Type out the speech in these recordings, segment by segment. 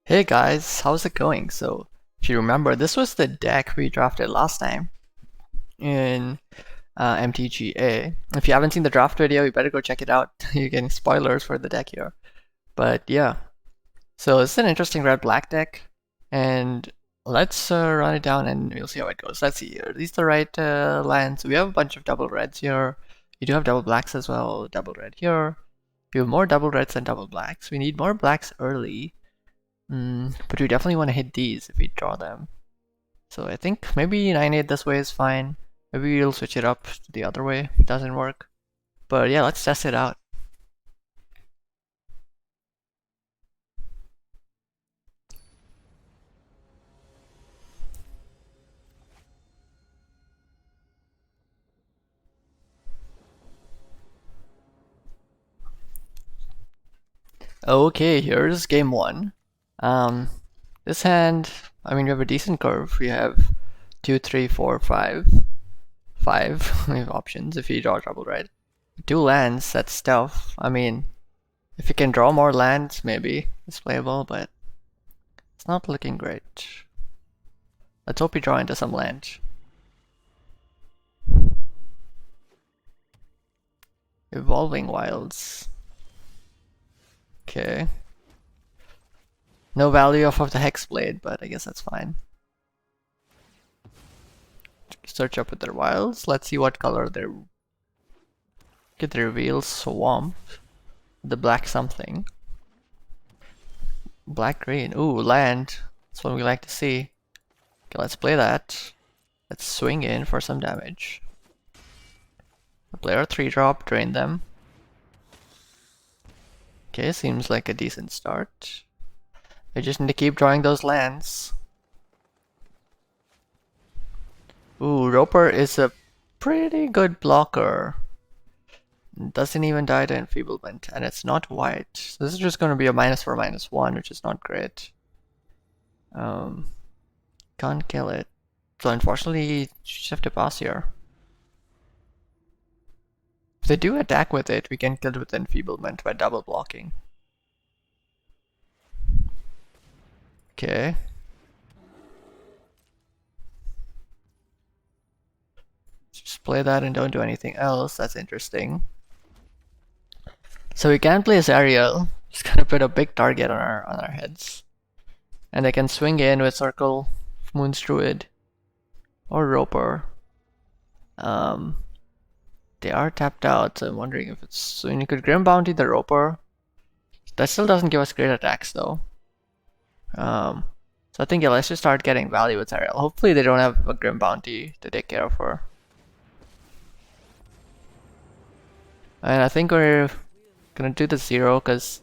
Hey guys, how's it going? So, if you remember, this was the deck we drafted last time in MTGA. If you haven't seen the draft video, you better go check it out. You're getting spoilers for the deck here. But yeah, so it's an interesting red-black deck, and let's run it down and we'll see how it goes. Let's see here. These are the right lands. We have a bunch of double reds here. You do have double blacks as well, double red here. We have more double reds than double blacks. We need more blacks early. But we definitely want to hit these if we draw them. So I think maybe 9-8 this way is fine. Maybe we'll switch it up to the other way if it doesn't work. But yeah, let's test it out. Okay, here's game one. Um, this hand, I mean, we have a decent curve. We have 2, 3, 4, 5. 5 we have options if you draw double red. 2 lands, that's tough. I mean, if you can draw more lands, maybe it's playable, but it's not looking great. Let's hope we draw into some land. Evolving Wilds. Okay. No value off of the Hexblade, but I guess that's fine. Search up with their wilds. Let's see what color they're. Get the reveal Swamp. The black something. Black green. Ooh, land. That's what we like to see. Okay, let's play that. Let's swing in for some damage. Play our 3-drop, drain them. Okay, seems like a decent start. I just need to keep drawing those lands. Ooh, Roper is a pretty good blocker. Doesn't even die to enfeeblement, and it's not white. So this is just going to be a -4, -1, which is not great. Can't kill it. So unfortunately, you just have to pass here. If they do attack with it, we can kill it with enfeeblement by double blocking. Okay. Just play that and don't do anything else. That's interesting. So we can play as Ariel. Just gonna put a big target on our heads. And they can swing in with Circle, Moon's Druid, or Roper. They are tapped out, so I'm wondering if it's. So you could Grim Bounty the Roper. That still doesn't give us great attacks though. So I think yeah, let's just start getting value with Ariel. Hopefully they don't have a Grim Bounty to take care of her. And I think we're gonna do the 0 because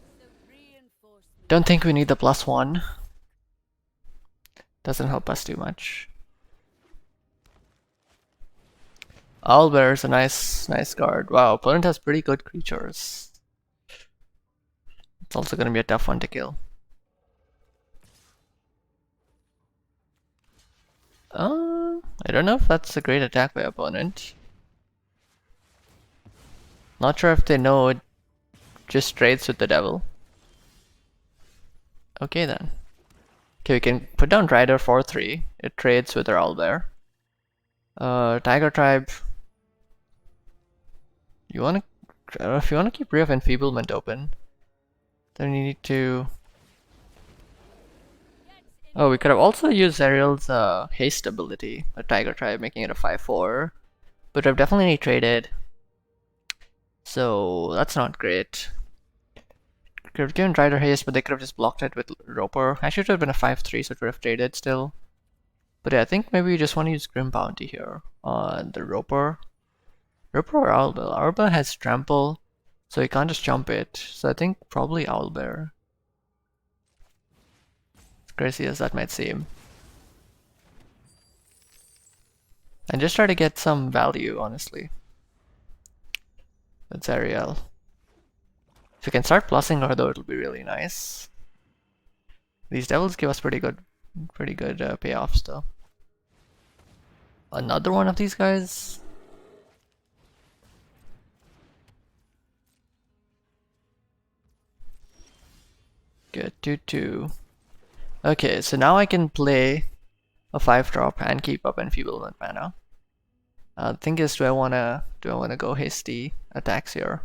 don't think we need the +1. Doesn't help us too much. Owlbear is a nice card. Wow, opponent has pretty good creatures. It's also gonna be a tough one to kill. I don't know if that's a great attack by opponent. Not sure if they know it just trades with the devil. Okay then. Okay, we can put down Rider 4/3. It trades with our Owlbear. Tiger Tribe. If you wanna keep Ray of Enfeeblement open, then you need to. Oh, we could have also used Ariel's haste ability, a Tiger Tribe, making it a 5/4. But I've definitely traded. So that's not great. Could have given Rider haste, but they could have just blocked it with Roper. Actually, it would have been a 5/3, so it would have traded still. But yeah, I think maybe we just want to use Grim Bounty here on the Roper. Roper or Owlbear? Owlbear has Trample, so you can't just jump it. So I think probably Owlbear. As crazy as that might seem. And just try to get some value, honestly. That's Ariel. If we can start plussing her though, it'll be really nice. These devils give us pretty good payoffs though. Another one of these guys? Good, 2/2. Okay, so now I can play a 5-drop and keep up enfeeblement mana. The thing is, do I wanna go hasty attacks here?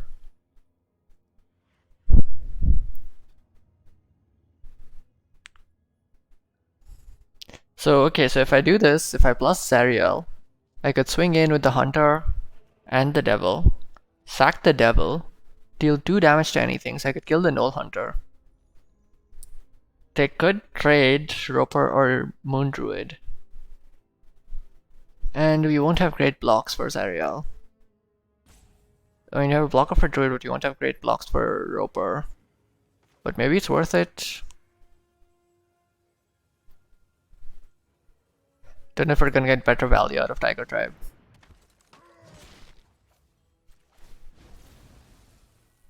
So okay, so if I do this, if I plus Zariel, I could swing in with the Hunter and the Devil, sack the Devil, deal 2 damage to anything, so I could kill the Null Hunter. They could trade Roper or Moon Druid. And we won't have great blocks for Zariel. I mean, you have a blocker for Druid, but you won't have great blocks for Roper. But maybe it's worth it. Don't know if we're gonna get better value out of Tiger Tribe.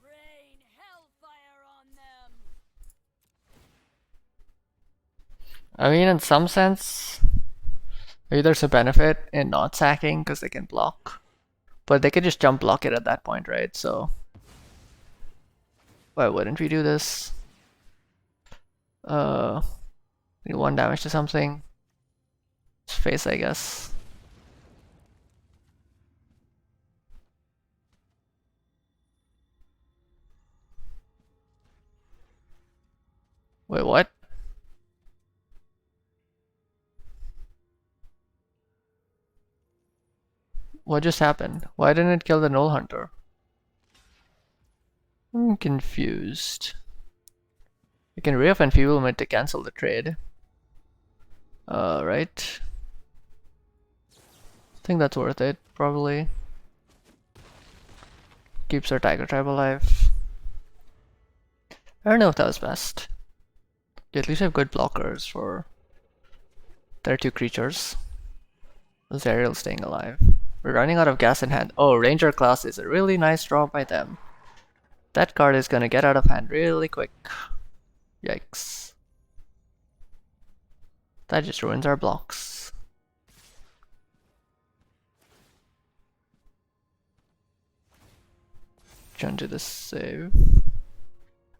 Rain hellfire on them. I mean, in some sense, maybe there's a benefit in not sacking because they can block. But they could just jump block it at that point, right? So why wouldn't we do this? Need 1 damage to something. It's face, I guess. Wait, what? What just happened? Why didn't it kill the Null Hunter? I'm confused. You can Ray of Enfeeblement to cancel the trade. Right. I think that's worth it, probably. Keeps our Tiger Tribe alive. I don't know if that was best. At least I have good blockers for their 2 creatures. Zariel staying alive. We're running out of gas in hand. Oh, Ranger class is a really nice draw by them. That card is gonna get out of hand really quick. Yikes. That just ruins our blocks. Trying to the save.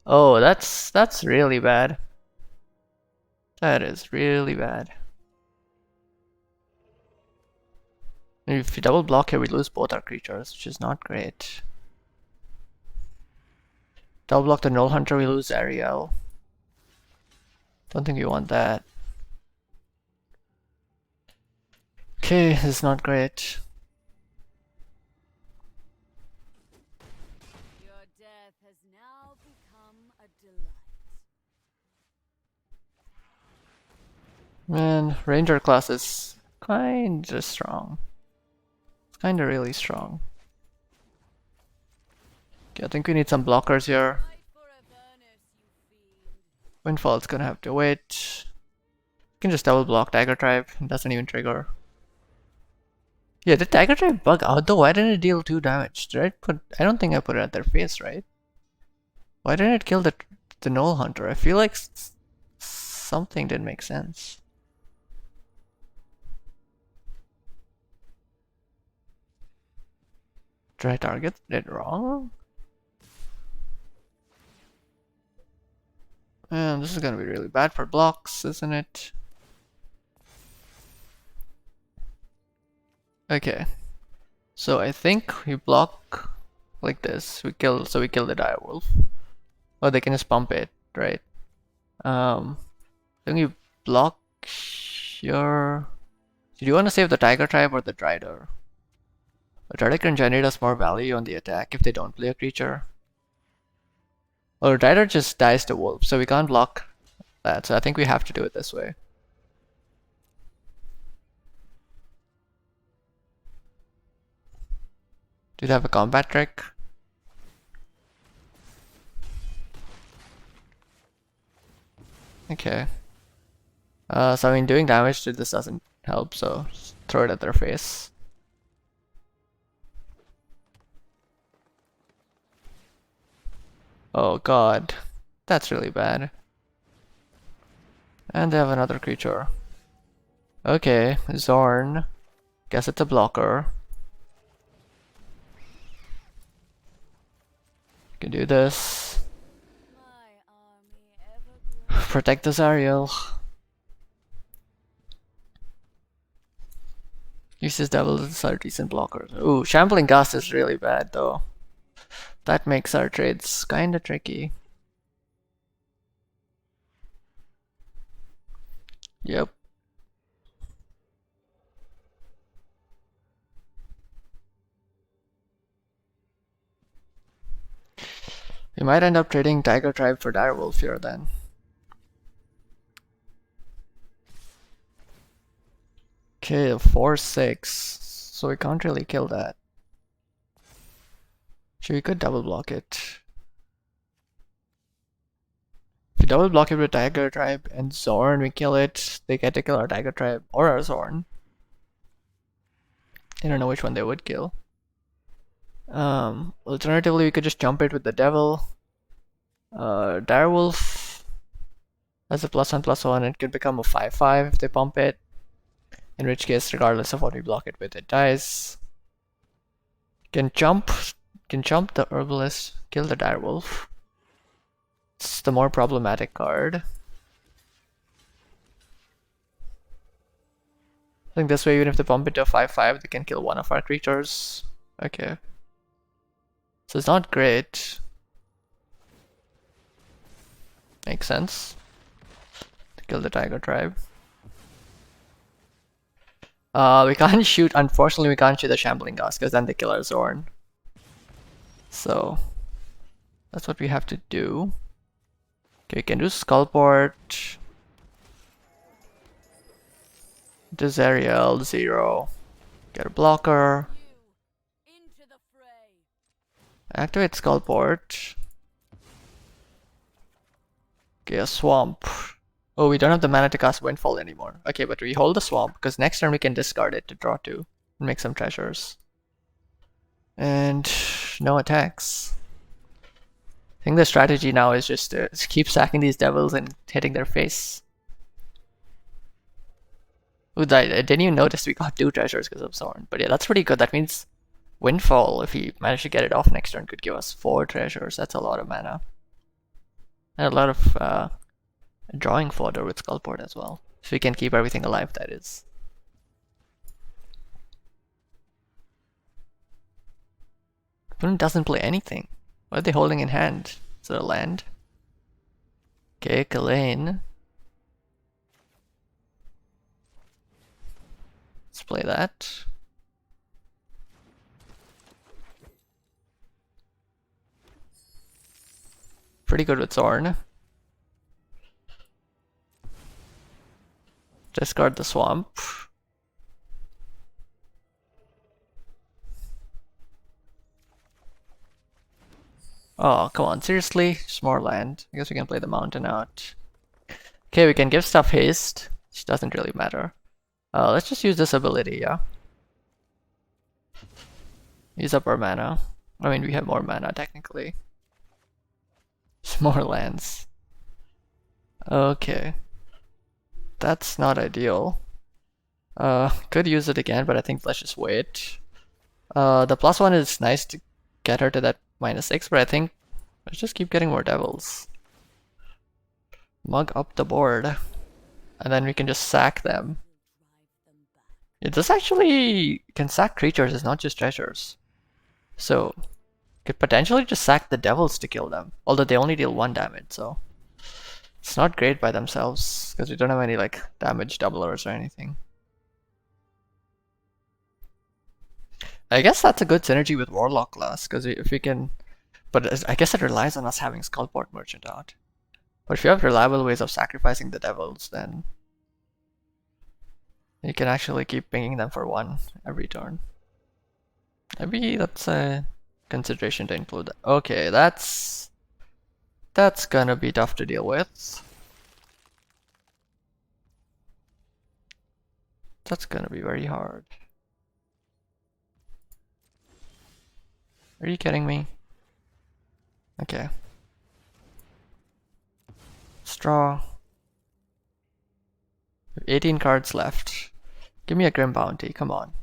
Oh, that's really bad. That is really bad. If we double block here, we lose both our creatures, which is not great. Double block the Null Hunter, we lose Ariel. Don't think we want that. Okay, this is not great. Your death has now become a delight. Man, Ranger class is kinda strong. It's kinda really strong. Okay, I think we need some blockers here. Fight for Avernus, you fiend. Windfall's gonna have to wait. You can just double block Tiger Tribe, it doesn't even trigger. Yeah, did Tiger Tribe bug out though? Why didn't it deal 2 damage? I don't think I put it at their face, right? Why didn't it kill the Null Hunter? I feel like something didn't make sense. Did I target it wrong? Man, this is gonna be really bad for blocks, isn't it? Okay. So I think we block like this. We kill the direwolf. Oh, they can just pump it, right? Then we block your. Do you want to save the Tiger Tribe or the Drider? The Drider can generate us more value on the attack if they don't play a creature. Or Drider just dies to wolf, so we can't block that. So I think we have to do it this way. Do you have a combat trick? Okay. So I mean, doing damage to this doesn't help, so just throw it at their face. Oh god, that's really bad. And they have another creature. Okay, Zorn. Guess it's a blocker. You can do this. My army ever grew. Protect the Zariel. Uses devils are decent blockers. Ooh, Shambling Gust is really bad though. That makes our trades kinda tricky. Yep. We might end up trading Tiger Tribe for Direwolf here then. Okay, 4-6. So we can't really kill that. Sure, we could double block it. If we double block it with Tiger Tribe and Zorn, we kill it. They get to kill our Tiger Tribe or our Zorn. I don't know which one they would kill. Alternatively, we could just jump it with the Devil. Direwolf has a +1/+1. It could become a 5/5 if they pump it. In which case, regardless of what we block it with, it dies. Can jump the Herbalist, kill the Direwolf. It's the more problematic card. I think this way, even if they pump it to a 5/5, they can kill one of our creatures. Okay. So it's not great. Makes sense. To kill the Tiger Tribe. We can't shoot, unfortunately we can't shoot the Shambling Gust because then they kill our Zorn. So that's what we have to do. Okay, we can do Skullport. Desariel, 0. Get a blocker. Activate Skullport. Okay, a Swamp. Oh, we don't have the mana to cast Windfall anymore. Okay, but we hold the Swamp because next turn we can discard it to draw 2 and make some treasures. And no attacks. I think the strategy now is just to keep sacking these devils and hitting their face. Ooh, I didn't even notice we got 2 treasures because of Zorn. But yeah, that's pretty good. That means Windfall, if we manage to get it off next turn, could give us 4 treasures. That's a lot of mana. And a lot of drawing fodder with Skullport as well. So we can keep everything alive, that is. Opponent doesn't play anything. What are they holding in hand? Is it a land? Okay, Kalane. Let's play that. Pretty good with Zorn. Discard the Swamp. Oh, come on, seriously? Just more land. I guess we can play the mountain out. Okay, we can give stuff haste, which doesn't really matter. Let's just use this ability, yeah? Use up our mana. I mean, we have more mana, technically. Just more lands. Okay. That's not ideal. Could use it again, but I think let's just wait. The +1 is nice to get her to that -6, but I think let's just keep getting more devils. Mug up the board. And then we can just sack them. Yeah, this actually can sack creatures, it's not just treasures. So, could potentially just sack the devils to kill them. Although they only deal 1 damage, so it's not great by themselves, because we don't have any like damage doublers or anything. I guess that's a good synergy with Warlock class, because if we can... But I guess it relies on us having Skullport Merchant out. But if you have reliable ways of sacrificing the devils, then you can actually keep pinging them for 1 every turn. Maybe that's a consideration to include that. Okay, that's gonna be tough to deal with. That's gonna be very hard. Are you kidding me? Okay. Straw. 18 cards left. Give me a Grim Bounty, come on.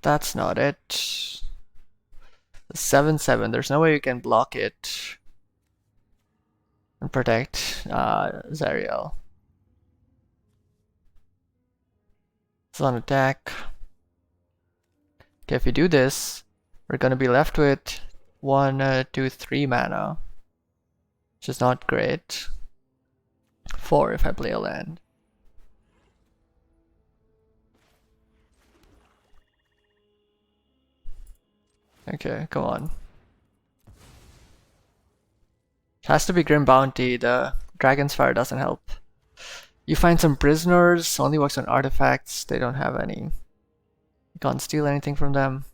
That's not it. 7/7, there's no way you can block it. and protect Zariel. It's on attack. Okay, if we do this, we're gonna be left with 1, 2, 3 mana, which is not great. 4 if I play a land. Okay, come on. It has to be Grim Bounty. The Dragon's Fire doesn't help. You find some prisoners, only works on artifacts. They don't have any. You can't steal anything from them.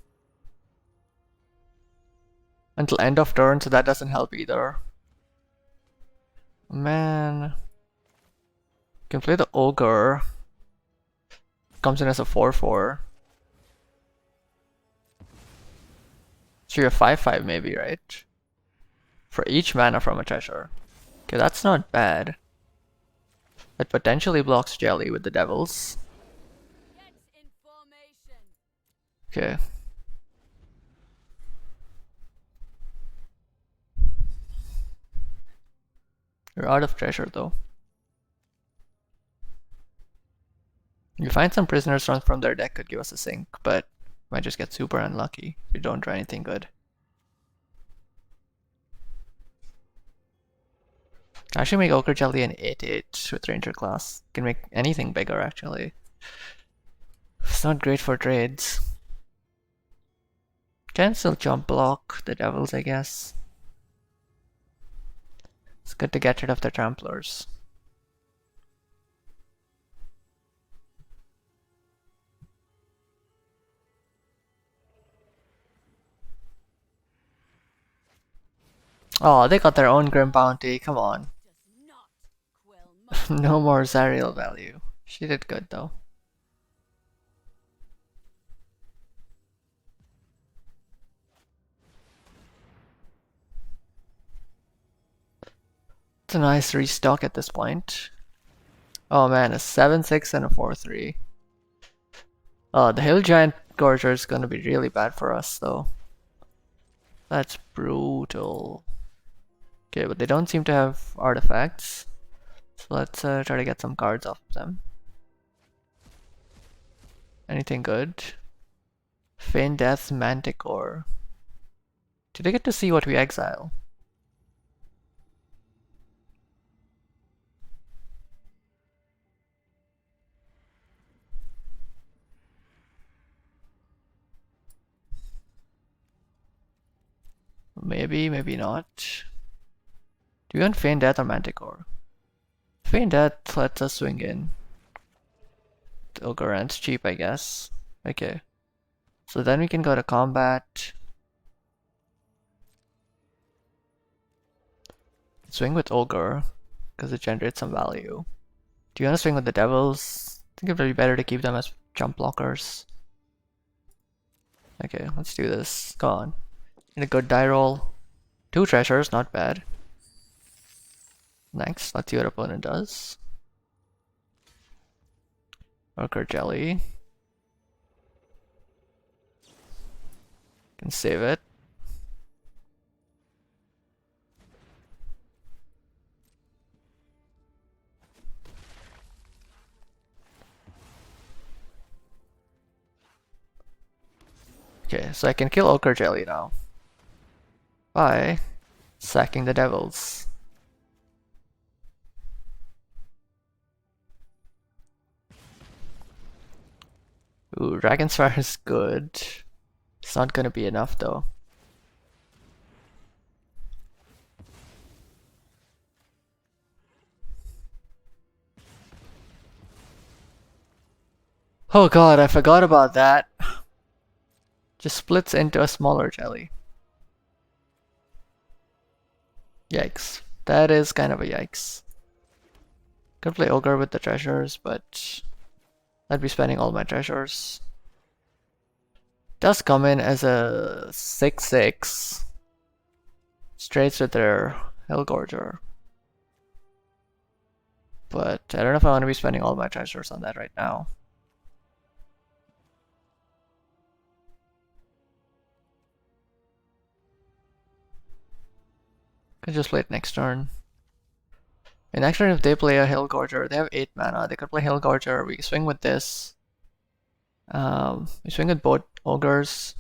Until end of turn, so that doesn't help either. Man. You can play the Ogre. Comes in as a 4/4. So you're 5/5 maybe, right? For each mana from a treasure. Okay, that's not bad. It potentially blocks Jelly with the Devils. Get in formation. Okay. You're out of treasure though. You find some prisoners from their deck could give us a sink, but might just get super unlucky if you don't try anything good. I should make Ochre Jelly an 8/8 with Ranger class. Can make anything bigger actually. It's not great for trades. Can still jump block the Devils, I guess. It's good to get rid of the Tramplers. Oh, they got their own Grim Bounty, come on. Does not quell my No more Zariel value. She did good though. It's a nice restock at this point. Oh man, a 7/6 and a 4/3. Oh, the Hill Giant Gorger is gonna be really bad for us though. That's brutal. Okay, but they don't seem to have artifacts. So let's try to get some cards off of them. Anything good? Feign Death, Manticore. Did I get to see what we exile? Maybe, maybe not. Do we want Feign Death or Manticore? Feign Death lets us swing in. The Ogre Rent's cheap, I guess. Okay. So then we can go to combat. Swing with Ogre, because it generates some value. Do you want to swing with the Devils? I think it would be better to keep them as jump blockers. Okay, let's do this. Go on. In a good die roll. 2 treasures, not bad. Next, let's see what opponent does. Ochre Jelly. Can save it. Okay, so I can kill Ochre Jelly now. By sacking the Devils. Ooh, Dragon's Fire is good. It's not gonna be enough though. Oh god, I forgot about that. Just splits into a smaller jelly. Yikes. That is kind of a yikes. Could play Ogre with the treasures, but I'd be spending all my treasures. Does come in as a 6/6. Straights with their Hellgorger. But I don't know if I want to be spending all my treasures on that right now. Could just play it next turn. And actually, if they play a Hill Gorger, they have 8 mana. They could play Hill Gorger. We swing with this. We swing with both ogres.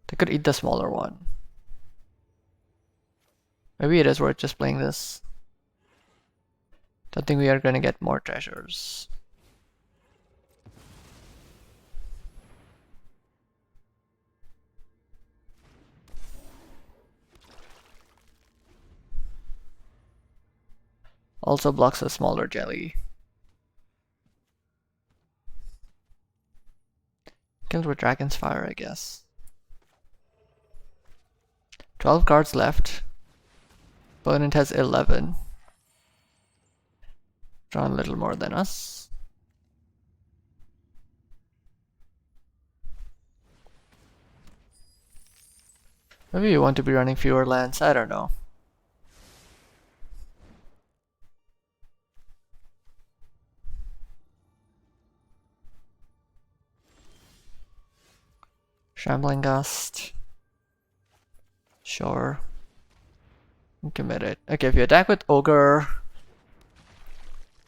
They could eat the smaller one. Maybe it is worth just playing this. Don't think we are gonna get more treasures. Also blocks a smaller jelly. Kills with Dragon's Fire, I guess. 12 cards left. Opponent has 11. Drawn a little more than us. Maybe you want to be running fewer lands, I don't know. Shambling Gust. Sure. Commit it. Okay, if you attack with Ogre,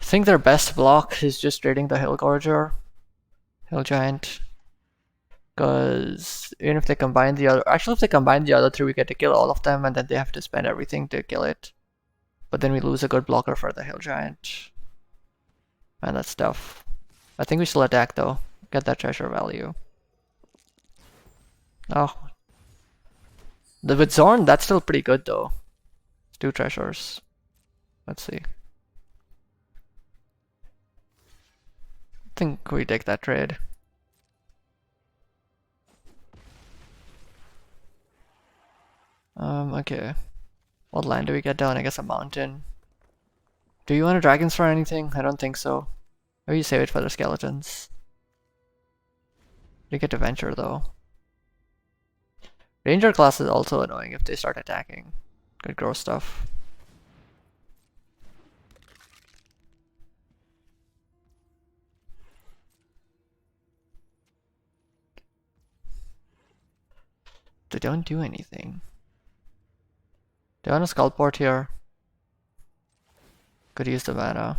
I think their best block is just trading the Hill Gorger, Hill Giant. Because even if they combine the other, actually if they combine the other three, we get to kill all of them, and then they have to spend everything to kill it. But then we lose a good blocker for the Hill Giant. Man, that's tough. I think we still attack though. Get that treasure value. Oh. With Zorn, that's still pretty good though. It's 2 treasures. Let's see. I think we take that trade. Okay. What land do we get down? I guess a mountain. Do you want a Dragon's for anything? I don't think so. Maybe you save it for the skeletons. We get to venture though. Ranger class is also annoying if they start attacking. Could grow stuff. They don't do anything. Do you want a Skullport here? Could use the mana.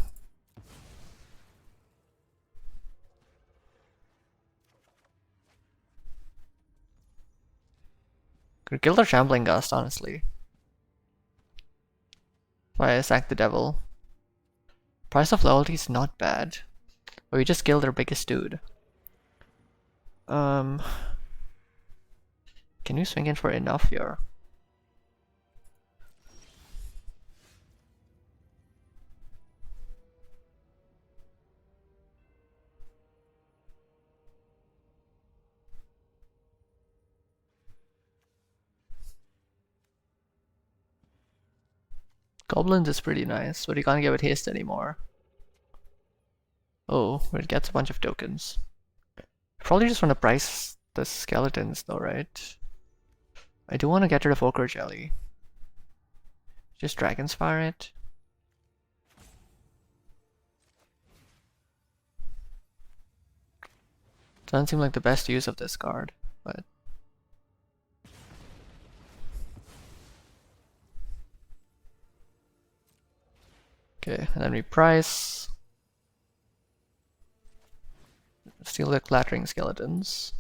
Could kill the Shambling Gust, honestly. If I sack the Devil. Price of Loyalty is not bad. But we just killed their biggest dude. Can you swing in for enough here? Goblins is pretty nice, but you can't give it haste anymore. Oh, it gets a bunch of tokens. Probably just want to price the skeletons though, right? I do want to get rid of Ochre Jelly. Just Dragon's Fire it. Doesn't seem like the best use of this card, but... Okay, and then we price. Steal the Clattering Skeletons.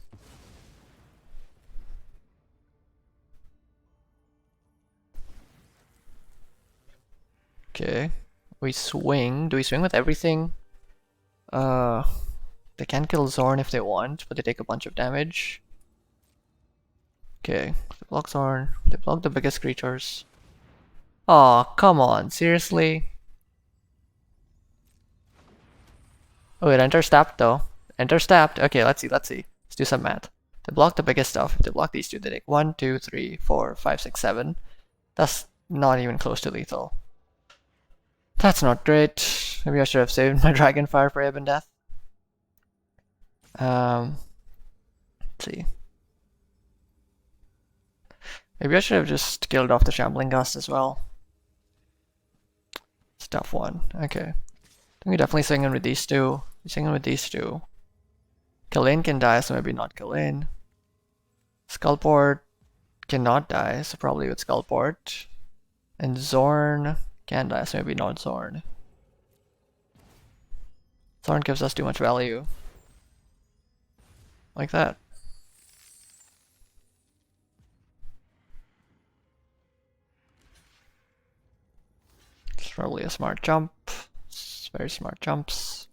Okay, we swing. Do we swing with everything? They can kill Zorn if they want, but they take a bunch of damage. Okay, they block Zorn. They block the biggest creatures. Aw, come on, seriously? Oh, it enters tapped though. Enters tapped. Okay, let's see. Let's do some math. They block the biggest stuff. If they block these two, they take 1, 2, 3, 4, 5, 6, 7. That's not even close to lethal. That's not great. Maybe I should have saved my Dragonfire for Ebon Death. Let's see. Maybe I should have just killed off the Shambling Gust as well. It's a tough one. Okay. I think we definitely swing in with these two. We swing in with these two. Kalin can die, so maybe not Kalin. Skullport cannot die, so probably with Skullport. And Zorn Can't die, so maybe not Zorn. Zorn gives us too much value. Like that. It's probably a smart jump. It's very smart jumps.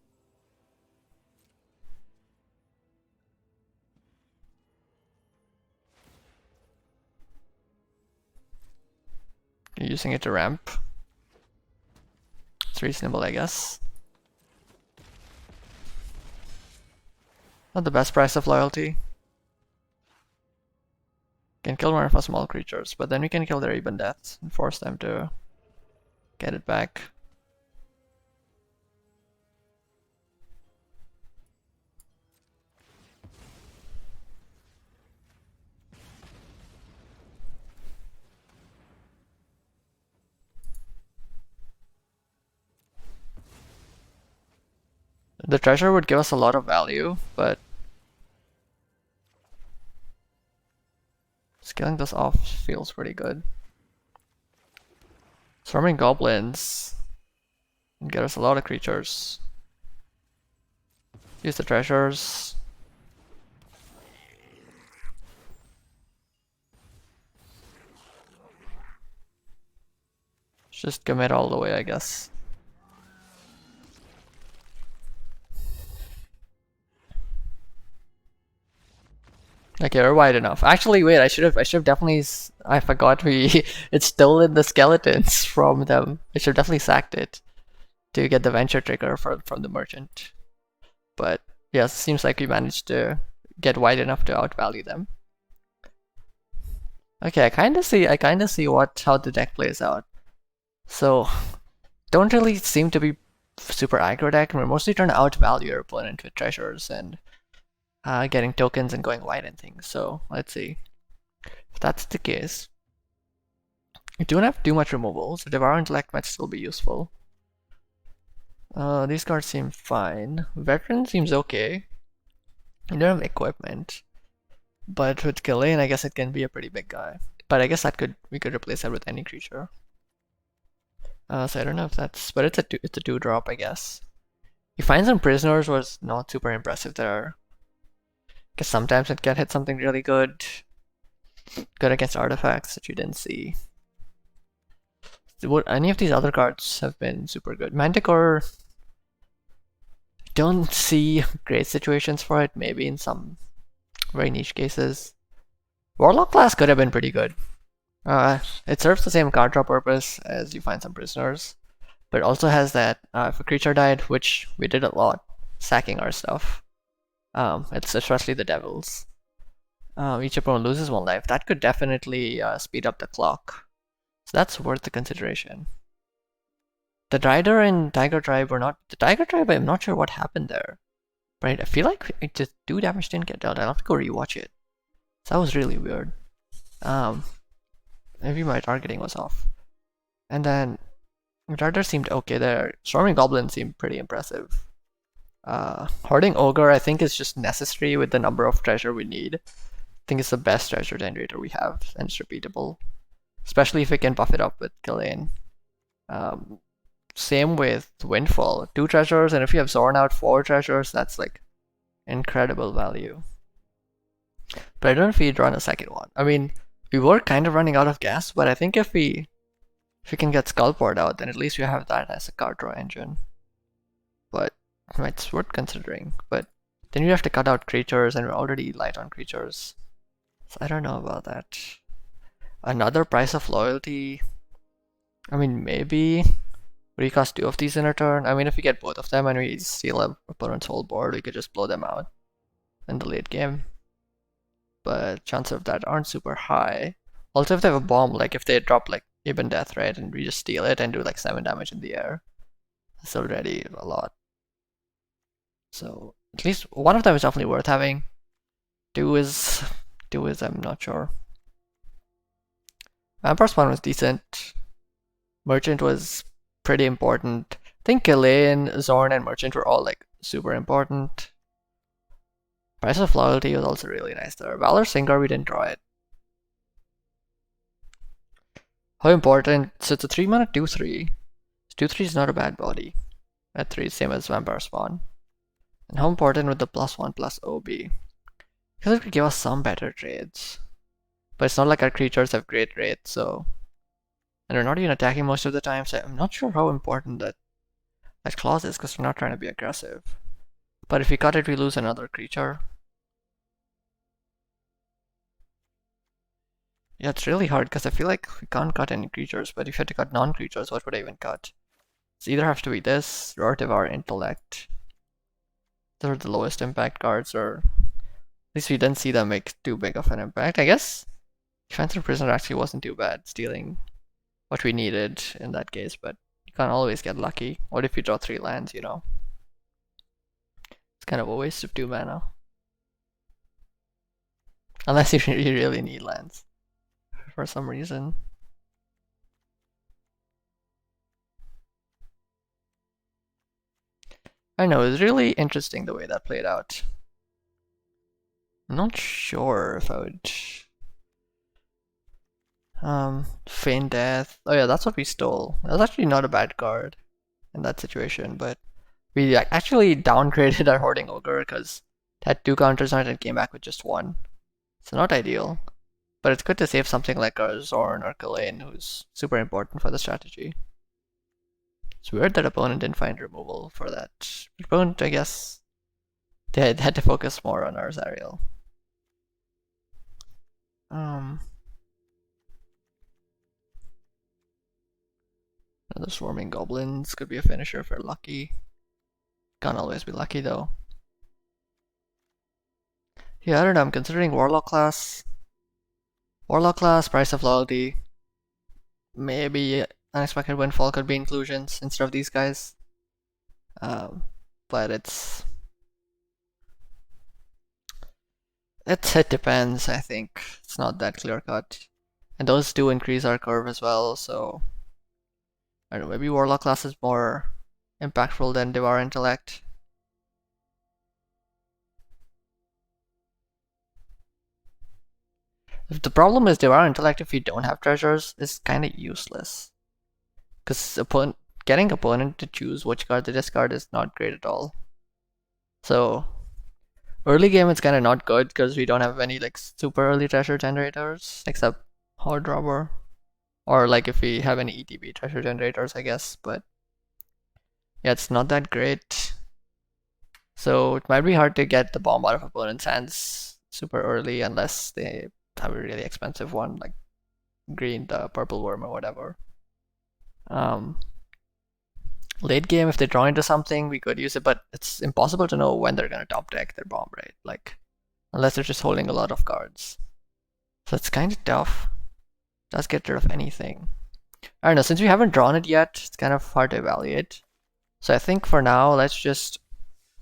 You're using it to ramp. It's reasonable, I guess. Not the best price of loyalty. Can kill one of our small creatures, but then we can kill their even deaths and force them to get it back. The treasure would give us a lot of value, but scaling this off feels pretty good. Swarming goblins can get us a lot of creatures. Use the treasures. Just commit all the way, I guess. Okay, we're wide enough. Actually, wait, I should have definitely, I forgot it's still in the skeletons from them. I should have definitely sacked it to get the venture trigger from the merchant. But yes, it seems like we managed to get wide enough to outvalue them. Okay, I kind of see how the deck plays out. So, don't really seem to be super aggro deck. We're mostly trying to outvalue your opponent with treasures and getting tokens and going wide and things. So let's see. If that's the case, we don't have too much removal, so Devour Intellect might still be useful. These cards seem fine. Veteran seems okay. We don't have equipment, but with Ghislaine, I guess it can be a pretty big guy. But I guess we could replace that with any creature. So I don't know if that's, but it's a 2-drop, I guess. You find some prisoners was not super impressive there. Because sometimes it can hit something really good. Good against artifacts that you didn't see. Would any of these other cards have been super good? Manticore, don't see great situations for it, maybe in some very niche cases. Warlock class could have been pretty good. It serves the same card draw purpose as you find some prisoners, but also has that if a creature died, which we did a lot, sacking our stuff. It's especially the devils. Each opponent loses 1 life. That could definitely speed up the clock. So that's worth the consideration. The Rider and Tiger Tribe were not... The Tiger Tribe, I'm not sure what happened there. Right, I feel like it just 2 damage didn't get dealt. I'll have to go rewatch it. So that was really weird. Maybe my targeting was off. And then Rider seemed okay there. Storming Goblin seemed pretty impressive. Hoarding Ogre, I think, is just necessary with the number of treasure we need. I think it's the best treasure generator we have, and it's repeatable. Especially if we can buff it up with Ghislaine. Same with Windfall. 2 treasures, and if you have Zorn out 4 treasures, that's like incredible value. But I don't know if we'd run a second one. I mean, we were kind of running out of gas, but I think if we can get Skullport out, then at least we have that as a card draw engine. But it's worth considering. But then you have to cut out creatures, and we're already light on creatures. So I don't know about that. Another price of loyalty. I mean, maybe we cost 2 of these in a turn. I mean, if we get both of them and we steal our opponent's whole board, we could just blow them out in the late game. But chances of that aren't super high. Also, if they have a bomb, like if they drop like Even Death, right, and we just steal it and do like 7 damage in the air, that's already a lot. So at least one of them is definitely worth having. Two is I'm not sure. Vampire Spawn was decent. Merchant was pretty important. I think Ghislaine, Zorn, and Merchant were all like super important. Price of Loyalty was also really nice there. Valor Singer, we didn't draw it. How important? So it's a 3-mana 2/3. 2/3 is not a bad body. At 3, same as Vampire Spawn. And how important would the +1/+0 be? Because it could give us some better trades. But it's not like our creatures have great rates, so. And we're not even attacking most of the time, so I'm not sure how important that clause is, because we're not trying to be aggressive. But if we cut it, we lose another creature. Yeah, it's really hard, because I feel like we can't cut any creatures, but if you had to cut non-creatures, what would I even cut? It's either have to be this, or Devour Intellect. Those are the lowest impact cards, or at least we didn't see them make too big of an impact. I guess Defensive Prisoner actually wasn't too bad, stealing what we needed in that case, but you can't always get lucky. What if you draw 3 lands, you know? It's kind of a waste of 2 mana. Unless you really need lands for some reason. I know, it was really interesting the way that played out. I'm not sure if I would. Feign Death. Oh yeah, that's what we stole. That was actually not a bad card in that situation, but we actually downgraded our Hoarding Ogre because it had 2 counters on it and came back with just 1. So not ideal. But it's good to save something like our Zorn or Kalain, who's super important for the strategy. It's weird that opponent didn't find removal for that. Opponent, I guess, they had to focus more on our Zariel. Another Swarming Goblins could be a finisher if we're lucky. Can't always be lucky though. Yeah, I don't know, I'm considering Warlock class. Warlock class, Price of Loyalty. Maybe Unexpected Windfall could be inclusions instead of these guys. But it depends, I think. It's not that clear cut. And those do increase our curve as well, so I don't know, maybe Warlock class is more impactful than Devour Intellect. The problem is Devour Intellect, if you don't have treasures, is kind of useless. Because getting opponent to choose which card to discard is not great at all. So early game it's kind of not good because we don't have any like super early treasure generators except Horde Robber, or like if we have any ETB treasure generators, I guess. But yeah, it's not that great. So it might be hard to get the bomb out of opponent's hands super early unless they have a really expensive one like green, the purple worm or whatever. Late game, if they draw into something, we could use it, but it's impossible to know when they're gonna top deck their bomb, right? Like, unless they're just holding a lot of cards. So it's kind of tough. Does get rid of anything. I don't know, since we haven't drawn it yet, it's kind of hard to evaluate. So I think for now, let's just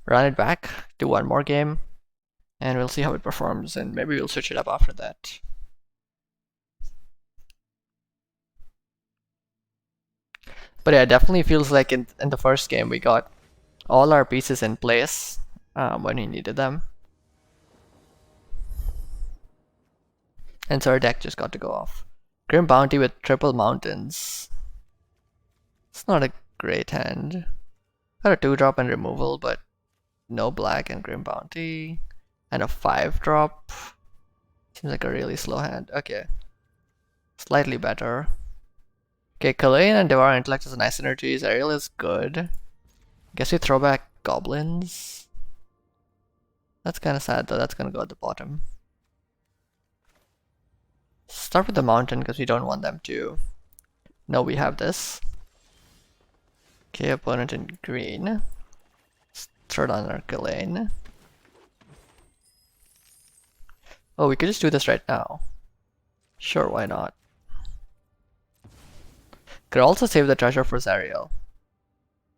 run it back, do one more game, and we'll see how it performs, and maybe we'll switch it up after that. But yeah, it definitely feels like in the first game we got all our pieces in place when we needed them. And so our deck just got to go off. Grim Bounty with triple mountains. It's not a great hand. Got a 2-drop and removal, but no black and Grim Bounty. And a 5-drop. Seems like a really slow hand. Okay. Slightly better. Okay, Kalain and Devour Intellect is a nice synergy. Zariel is good. Guess we throw back Goblins. That's kind of sad though. That's gonna go at the bottom. Start with the mountain because we don't want them to know we have this. Okay, opponent in green. Throw down our Kalain. Oh, we could just do this right now. Sure, why not? Could also save the treasure for Zariel.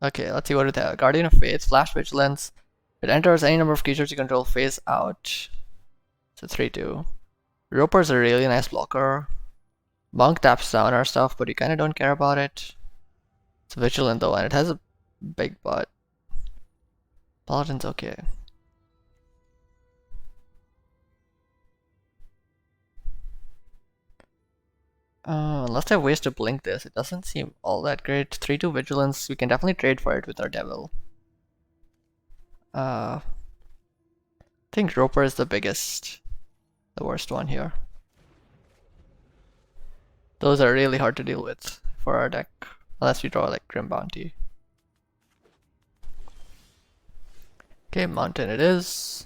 Okay, let's see what it has. Guardian of Faith, Flash Vigilance. It enters any number of creatures you control face out. It's a 3/2. Roper's a really nice blocker. Monk taps down our stuff, but you kinda don't care about it. It's vigilant though, and it has a big butt. Paladin's okay. Unless they have ways to blink this, it doesn't seem all that great. 3-2 Vigilance, we can definitely trade for it with our Devil. I think Roper is the worst one here. Those are really hard to deal with for our deck, unless we draw like Grim Bounty. Okay, Mountain it is.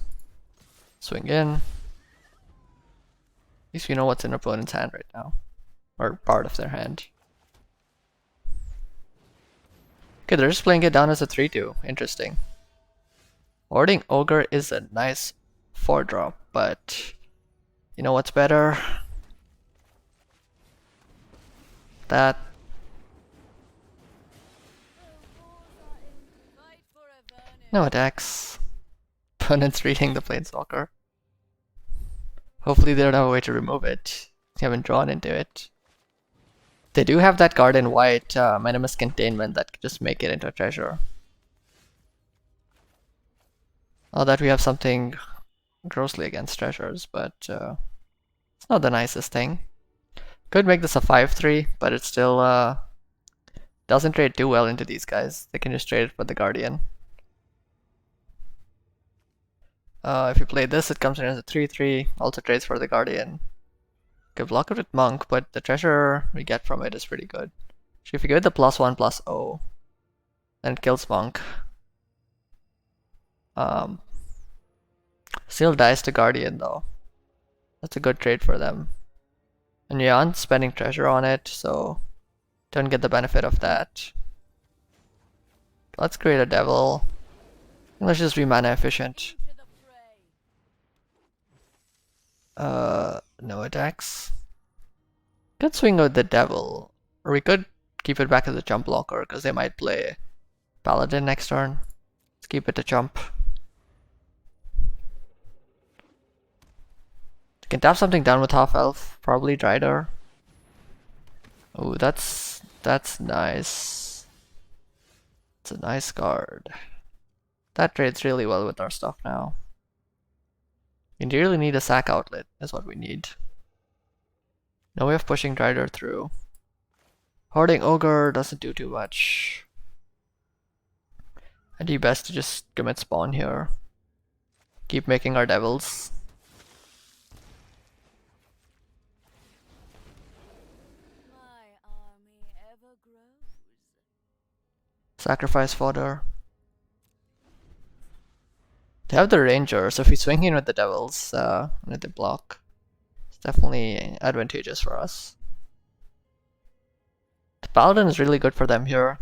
Swing in. At least we know what's in opponent's hand right now. Or part of their hand. Okay, they're just playing it down as a 3-2. Interesting. Warding Ogre is a nice 4-drop, but you know what's better? That. No attacks. Opponent's reading the Planeswalker. Hopefully they don't have a way to remove it. They haven't drawn into it. They do have that card in white, Minimus Containment, that could just make it into a treasure. Not that we have something grossly against treasures, but it's not the nicest thing. Could make this a 5-3, but it still doesn't trade too well into these guys. They can just trade it for the Guardian. If you play this, it comes in as a 3-3, also trades for the Guardian. Could block it with Monk, but the treasure we get from it is pretty good. So if you give it the +1/+0, then it kills Monk. Still dies to Guardian though. That's a good trade for them. And you aren't spending treasure on it, so don't get the benefit of that. Let's create a Devil. Let's just be mana efficient. No attacks. Could swing out the Devil, or we could keep it back as a jump blocker because they might play Paladin next turn. Let's keep it a jump. You can tap something down with Half Elf, probably Drider. Oh, that's nice. It's a nice card. That trades really well with our stuff now. We really need a sack outlet, is what we need. No way of pushing Drider through. Hoarding Ogre doesn't do too much. I'd do best to just commit spawn here. Keep making our Devils. My army ever grows. Sacrifice fodder. They have the Ranger, so if we swing in with the Devils, with the block, it's definitely advantageous for us. The Paladin is really good for them here.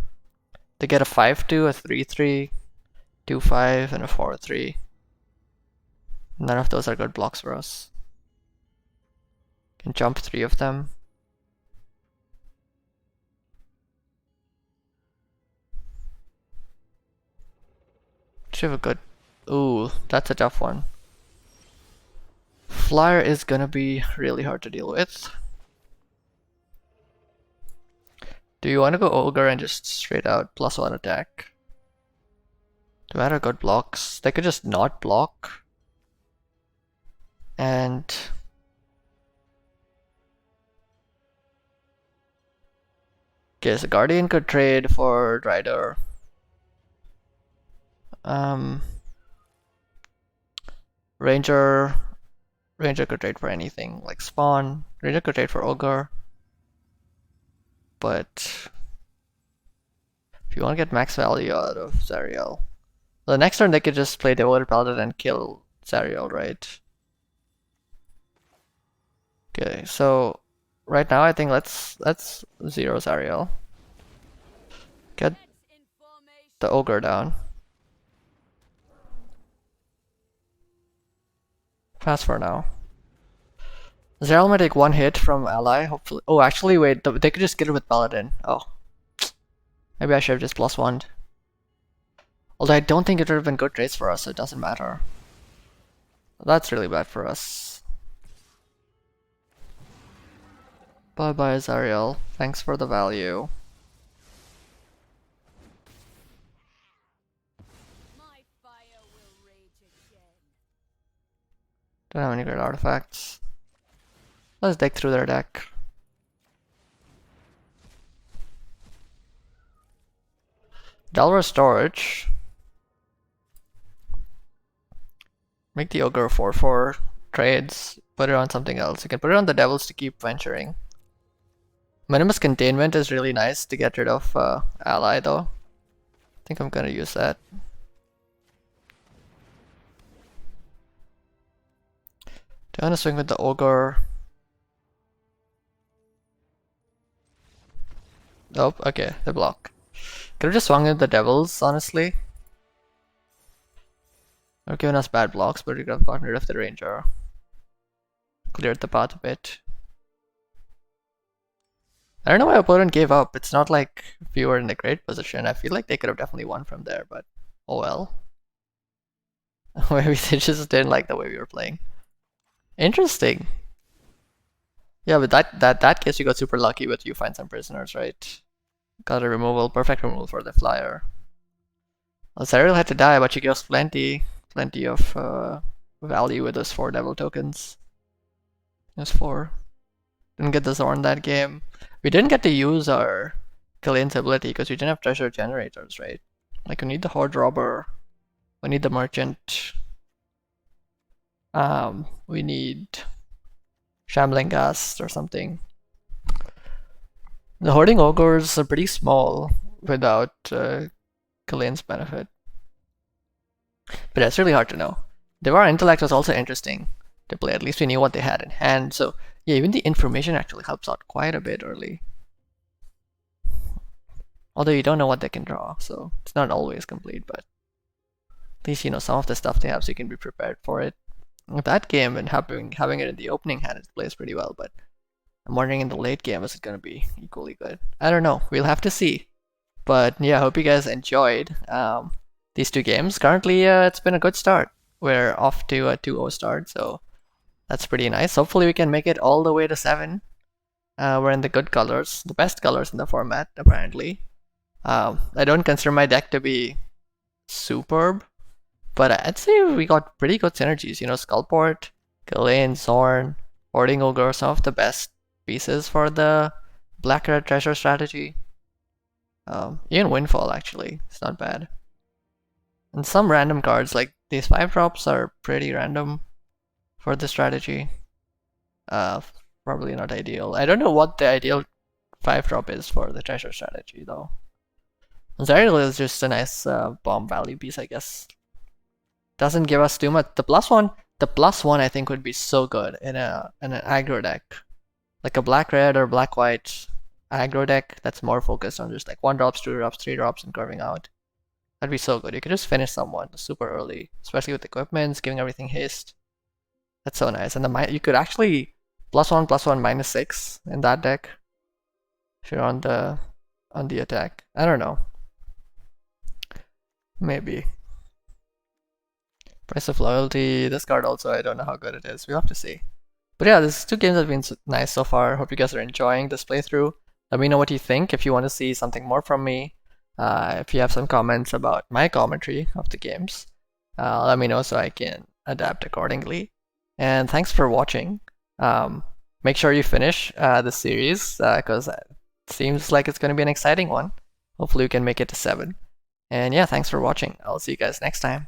They get a 5-2, a 3-3, 2-5, and a 4-3. None of those are good blocks for us. Can jump 3 of them. Should have a good... Ooh, that's a tough one. Flyer is gonna be really hard to deal with. Do you want to go Ogre and just straight out +1 attack? Do I have good blocks? They could just not block. And... okay, so Guardian could trade for Drider. Ranger could trade for anything, like Spawn. Ranger could trade for Ogre. But if you want to get max value out of Zariel, the next turn they could just play Devoted Paladin and kill Zariel, right? Okay, so right now I think let's zero Zariel. Get the Ogre down. Pass for now. Zariel might take 1 hit from ally, hopefully. Oh, actually, wait, they could just get it with Paladin. Oh. Maybe I should have just +1'd. Although I don't think it would have been good trades for us, so it doesn't matter. That's really bad for us. Bye bye, Zariel. Thanks for the value. My fire will rage again. Don't have any great artifacts. Let's dig through their deck. Delver storage. Make the ogre 4/4 trades. Put it on something else. You can put it on the devils to keep venturing. Minimus containment is really nice to get rid of ally though. I think I'm gonna use that. Do I want to swing with the ogre? Oh, okay, the block. Could have just swung with the devils, honestly. They're giving us bad blocks, but we could have gotten rid of the ranger. Cleared the path a bit. I don't know why opponent gave up. It's not like we were in a great position. I feel like they could have definitely won from there, but oh well. Maybe they just didn't like the way we were playing. Interesting. Yeah, but that case you got super lucky with you find some prisoners, right? Got a removal, perfect removal for the flyer. Well, Cyril had to die, but she gives plenty of value with those 4 devil tokens. There's 4. Didn't get the Zorn that game. We didn't get to use our Killian's ability because we didn't have treasure generators, right? Like we need the Horde Robber, we need the Merchant, we need Shambling Ghast or something. The Hoarding Ogres are pretty small without Killian's benefit. But it's really hard to know. Devour Intellect was also interesting to play. At least we knew what they had in hand. So yeah, even the information actually helps out quite a bit early. Although you don't know what they can draw, so it's not always complete, but at least you know some of the stuff they have so you can be prepared for it. That game and having it in the opening hand, it plays pretty well, but I'm wondering in the late game, is it going to be equally good? I don't know. We'll have to see. But yeah, I hope you guys enjoyed these 2 games. Currently, it's been a good start. We're off to a 2-0 start, so that's pretty nice. Hopefully we can make it all the way to 7. We're in the good colors, the best colors in the format, apparently. I don't consider my deck to be superb, but I'd say we got pretty good synergies. You know, Skullport, Ghislaine, Zorn, Hoarding Ogre, some of the best pieces for the Black Red Treasure strategy. Even Windfall, actually, it's not bad. And some random cards, like these 5 drops are pretty random for the strategy. Probably not ideal. I don't know what the ideal 5 drop is for the treasure strategy, though. Zariel is just a nice bomb value piece, I guess. Doesn't give us too much. The +1 I think would be so good in an aggro deck, like a black-red or black-white aggro deck that's more focused on just like 1 drops, 2 drops, 3 drops, and curving out. That'd be so good. You could just finish someone super early, especially with equipments, giving everything haste. That's so nice. And you could actually +1, +1, -6 in that deck if you're on the attack. I don't know. Maybe. Price of Loyalty. This card also, I don't know how good it is. We'll have to see. But yeah, these 2 games have been nice so far. Hope you guys are enjoying this playthrough. Let me know what you think. If you want to see something more from me, if you have some comments about my commentary of the games, let me know so I can adapt accordingly. And thanks for watching. Make sure you finish the series because it seems like it's going to be an exciting one. Hopefully we can make it to 7. And yeah, thanks for watching. I'll see you guys next time.